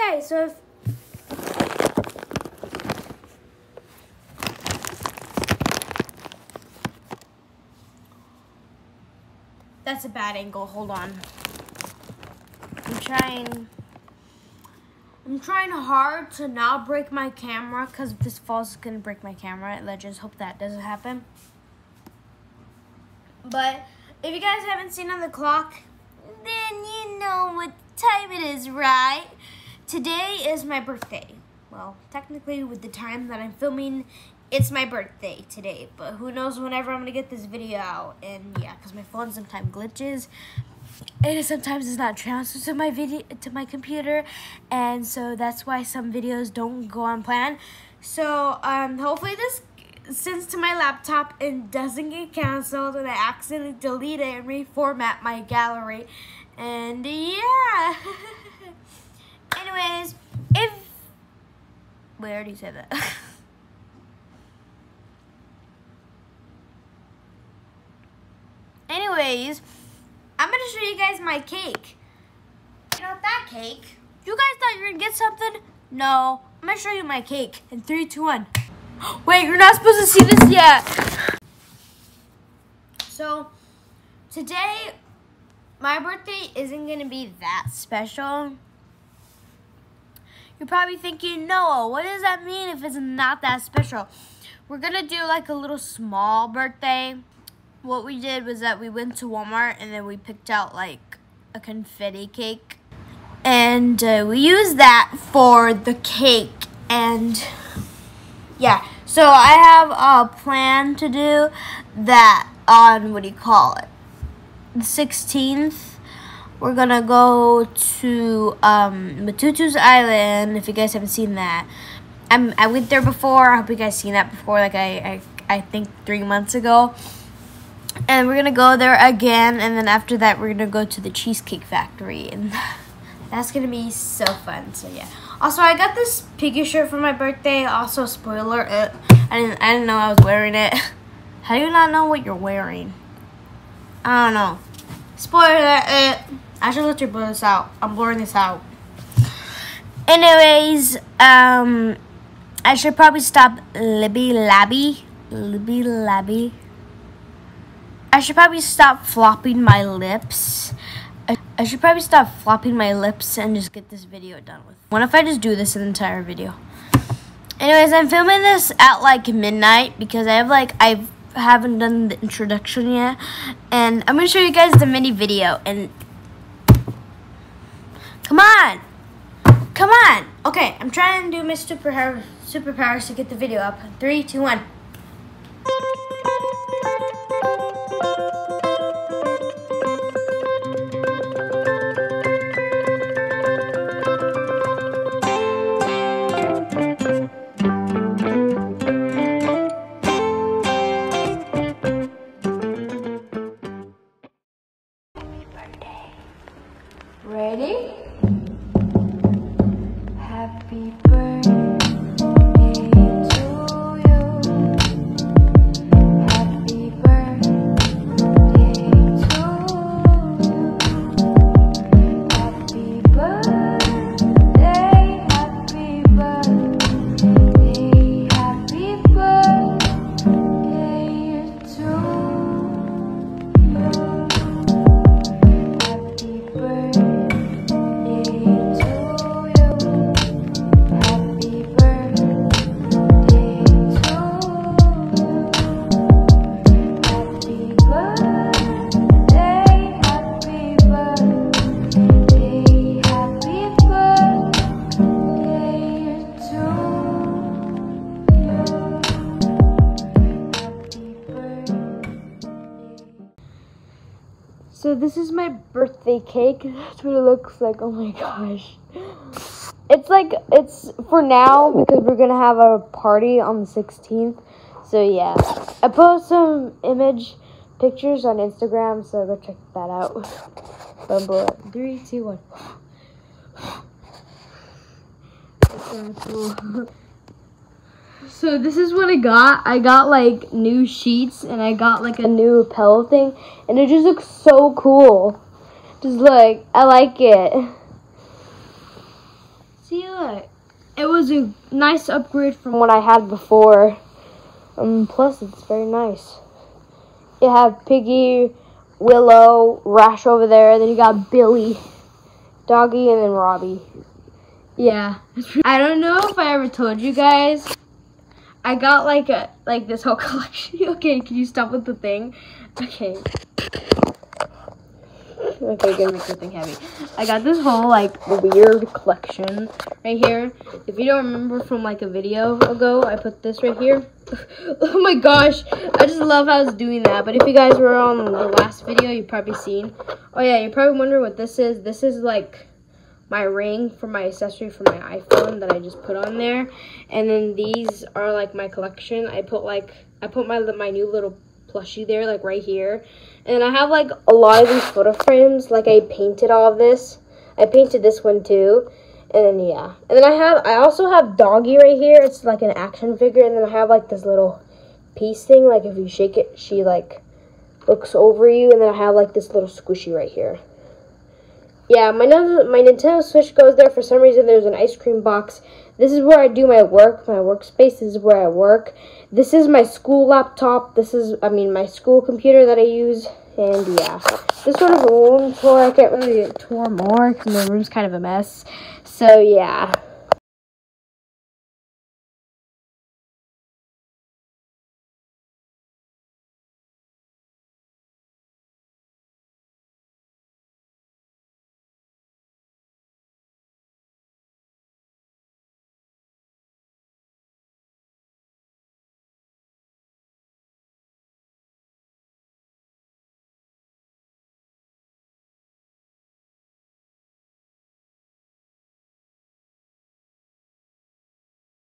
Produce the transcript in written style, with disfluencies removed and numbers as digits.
Okay, so if that's a bad angle, hold on. I'm trying hard to not break my camera, because if this falls, it's gonna break my camera. Let's just hope that doesn't happen. But if you guys haven't seen on the clock, then you know what time it is, right? Today is my birthday. Well, technically with the time that I'm filming, it's my birthday today. But who knows whenever I'm gonna get this video out. And yeah, because my phone sometimes glitches. And sometimes it's not transferred to my computer. And so that's why some videos don't go on plan. So hopefully this sends to my laptop and doesn't get canceled and I accidentally delete it and reformat my gallery. And yeah. Anyways, wait, I already said that. Anyways, I'm gonna show you guys my cake. You know that cake? You guys thought you were gonna get something? No, I'm gonna show you my cake in 3, 2, 1. Wait, you're not supposed to see this yet. So, today, my birthday isn't gonna be that special. You're probably thinking, Noah, what does that mean if it's not that special? We're gonna do like a little small birthday. What we did was that we went to Walmart and then we picked out like a confetti cake. And we used that for the cake. And yeah, so I have a plan to do that on, what do you call it, the 16th. We're gonna go to Matutu's Island, if you guys haven't seen that. I went there before. I hope you guys seen that before, like I think 3 months ago. And we're gonna go there again, and then after that we're gonna go to the Cheesecake Factory, and that's gonna be so fun. So yeah. Also, I got this piggy shirt for my birthday. Also, spoiler, I didn't know I was wearing it. How do you not know what you're wearing? I don't know. Spoiler, I should let you blur this out. I'm blurring this out. Anyways, I should probably stop Libby Labby. I should probably stop flopping my lips. I should probably stop flopping my lips and just get this video done with. What if I just do this entire video? Anyways, I'm filming this at like midnight because I haven't done the introduction yet, and I'm gonna show you guys the mini video. And come on. Okay, I'm trying to do my superpowers to get the video up. 3, 2, 1. Ready? Happy birthday to you. Happy birthday to you. Happy birthday, happy birthday, happy birthday to you. Happy birthday. So this is my birthday cake. That's what it looks like. Oh my gosh. It's for now because we're going to have a party on the 16th. So yeah. I post some pictures on Instagram, so go check that out. Boom, boom. 3, 2, 1. That's so cool. So this is what I got. I got like new sheets and I got like a new pillow thing, and it just looks so cool. Just look, I like it. See, look. It was a nice upgrade from what I had before. Plus, it's very nice. You have Piggy, Willow, Rash over there. Then you got Billy, Doggy, and then Robbie. Yeah. I don't know if I ever told you guys. I got like this whole collection. Okay, can you stop with the thing? Okay. Okay, gonna make the thing heavy. I got this whole like weird collection right here. If you don't remember from like a video ago, I put this right here. Oh my gosh, I just love how it's doing that. But if you guys were on the last video, you've probably seen. Oh yeah, you probably wonder what this is. This is like my ring for my accessory for my iPhone that I just put on there. And then these are like my collection. I put my new little plushie there, like right here. And I have like a lot of these photo frames. Like I painted all of this. I painted this one too. And then yeah. And then I also have Doggy right here. It's like an action figure. And then I have like this little piece thing. Like if you shake it, she like looks over you. And then I have like this little squishy right here. Yeah, my Nintendo Switch goes there. For some reason, there's an ice cream box. This is where I do my work, my workspace. This is where I work. This is my school laptop. This is, my school computer that I use. And yeah, this sort of a room tour. I can't really tour more because my room's kind of a mess. So yeah.